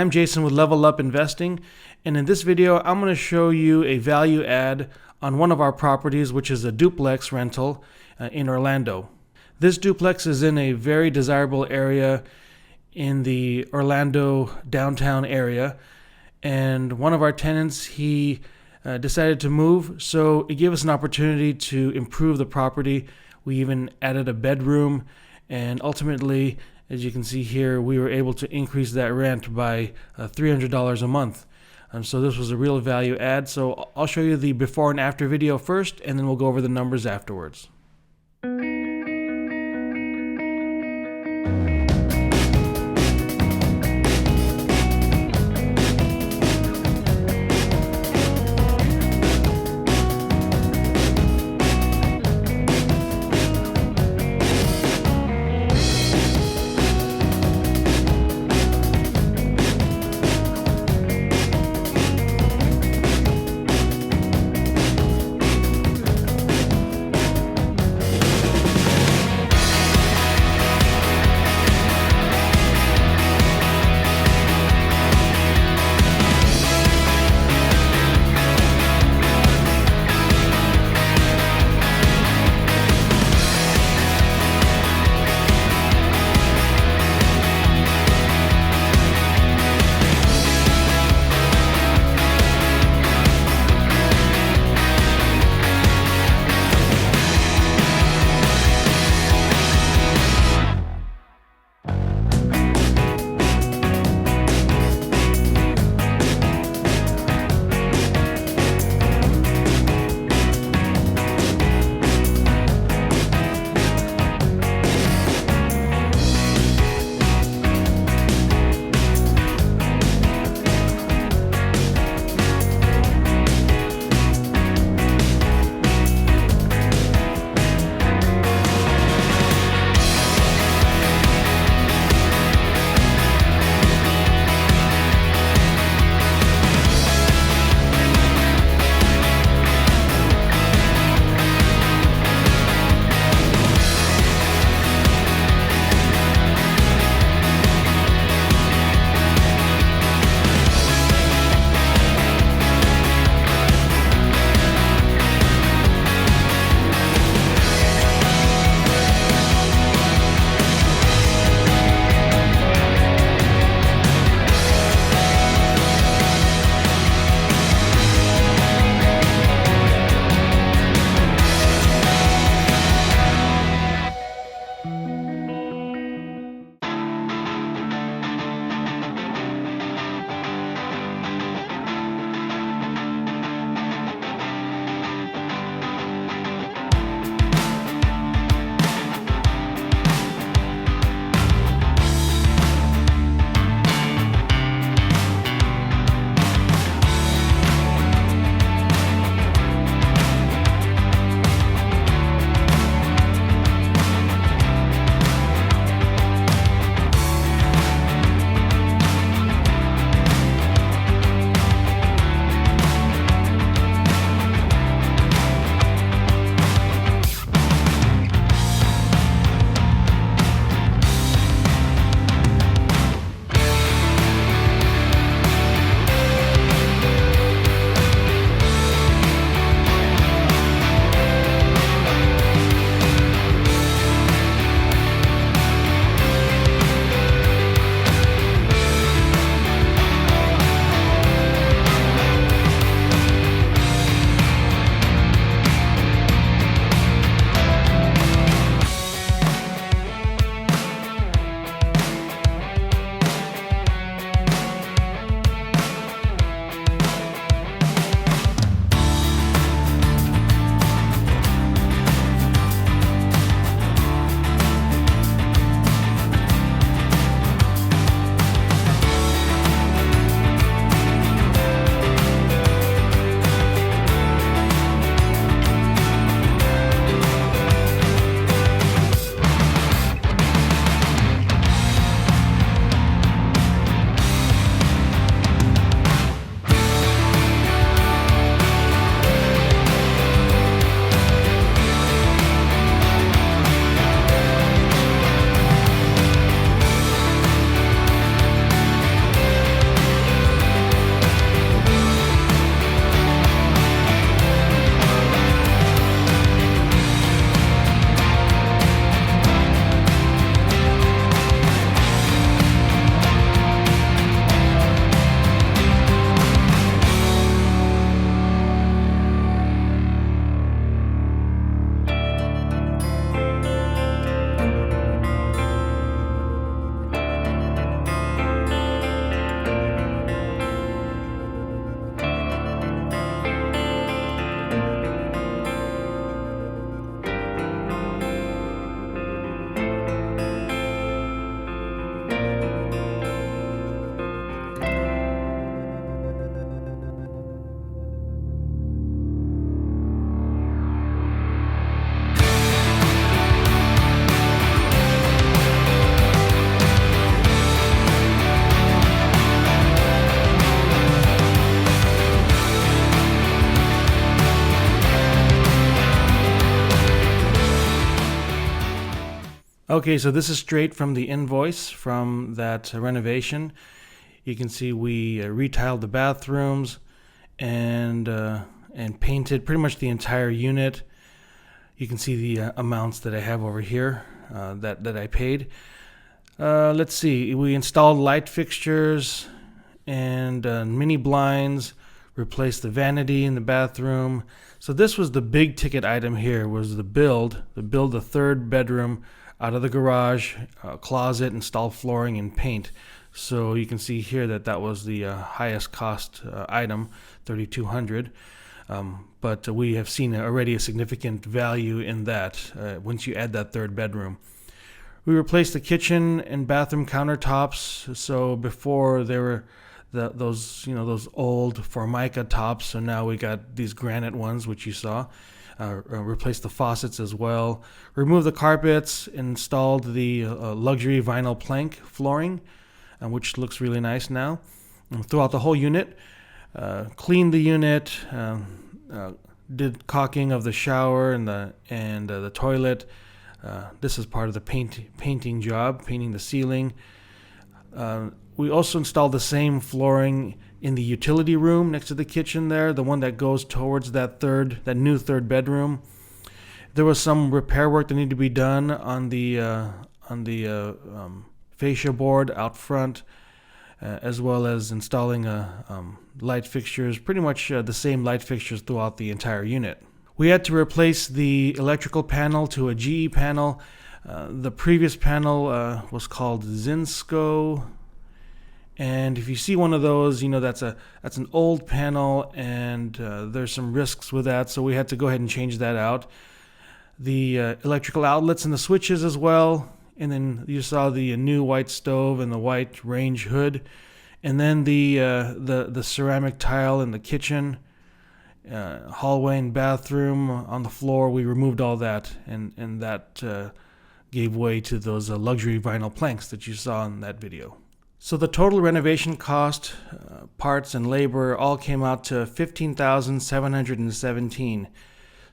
I'm Jason with Level Up Investing, and in this video I'm going to show you a value add on one of our properties, which is a duplex rental in Orlando. This duplex is in a very desirable area in the Orlando downtown area, and one of our tenants, he decided to move, so it gave us an opportunity to improve the property. We even added a bedroom, and ultimately, as you can see here, we were able to increase that rent by $300 a month. So this was a real value add. So I'll show you the before and after video first, and then we'll go over the numbers afterwards. Okay, so this is straight from the invoice from that renovation. You can see we retiled the bathrooms and painted pretty much the entire unit. You can see the amounts that I have over here that I paid. Let's see, we installed light fixtures and mini blinds, replaced the vanity in the bathroom. So this was the big ticket item here, was the build the third bedroom out of the garage, closet, install flooring and paint. So you can see here that was the highest cost item, $3,200. But we have seen already a significant value in that once you add that third bedroom. We replaced the kitchen and bathroom countertops. So before there were those old Formica tops, so now we got these granite ones, which you saw. Replaced the faucets as well. Removed the carpets, installed the luxury vinyl plank flooring, which looks really nice now. Throughout the whole unit, cleaned the unit, did caulking of the shower and the toilet. This is part of the painting job, painting the ceiling. We also installed the same flooring in the utility room next to the kitchen there, the one that goes towards that new third bedroom. There was some repair work that needed to be done on the fascia board out front, as well as installing light fixtures, pretty much the same light fixtures throughout the entire unit. We had to replace the electrical panel to a GE panel. The previous panel was called Zinsco. And if you see one of those, you know that's an old panel, and there's some risks with that, so we had to go ahead and change that out. The electrical outlets and the switches as well, and then you saw the new white stove and the white range hood, and then the ceramic tile in the kitchen, hallway and bathroom on the floor. We removed all that, and that gave way to those luxury vinyl planks that you saw in that video. So the total renovation cost, parts and labor, all came out to $15,717.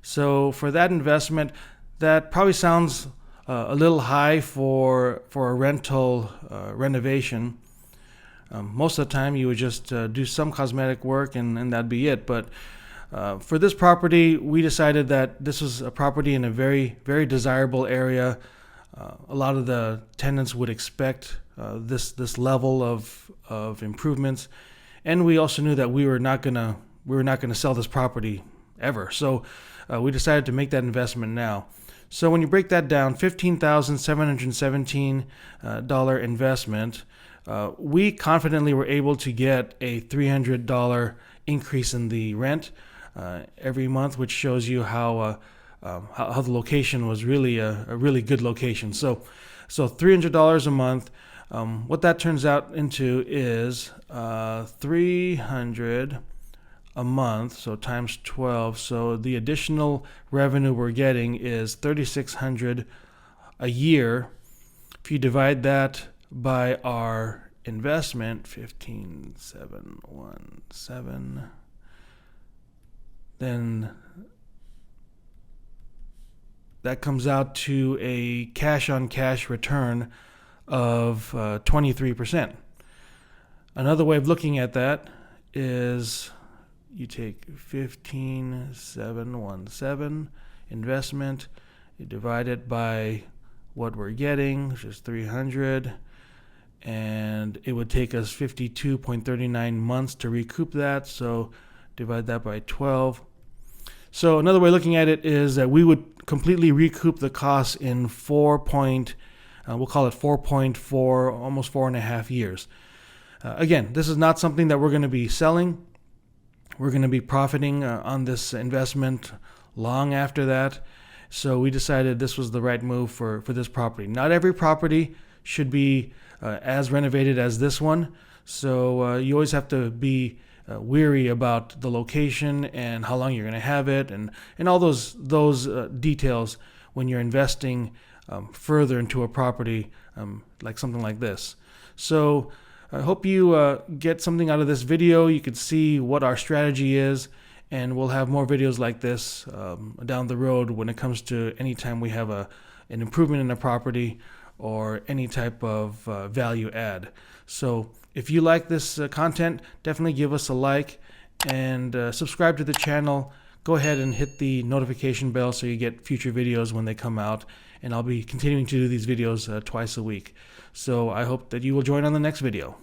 So for that investment, that probably sounds a little high for a rental renovation. Most of the time, you would just do some cosmetic work and that'd be it. But for this property, we decided that this was a property in a very, very desirable area. A lot of the tenants would expect this level of improvements, and we also knew that we were not gonna sell this property ever. So we decided to make that investment now. So when you break that down, $15,717 investment, we confidently were able to get a $300 increase in the rent every month, which shows you how the location was really a really good location. So $300 a month. What that turns out into is $300 a month, so times 12. So the additional revenue we're getting is $3,600 a year. If you divide that by our investment, 15,717, then that comes out to a cash-on-cash return of 23%. Another way of looking at that is you take 15,717 investment, you divide it by what we're getting, which is 300, and it would take us 52.39 months to recoup that. So divide that by 12. So another way of looking at it is that we would completely recoup the costs in we'll call it 4.4, almost 4.5 years. Again, this is not something that we're going to be selling. We're going to be profiting on this investment long after that. So we decided this was the right move for this property. Not every property should be as renovated as this one. So you always have to be weary about the location and how long you're going to have it, and all those details when you're investing further into a property like something like this. So I hope you get something out of this video. You could see what our strategy is, and we'll have more videos like this down the road when it comes to anytime we have an improvement in a property or any type of value add. So if you like this content, definitely give us a like and subscribe to the channel. Go ahead and hit the notification bell so you get future videos when they come out. And I'll be continuing to do these videos twice a week. So I hope that you will join on the next video.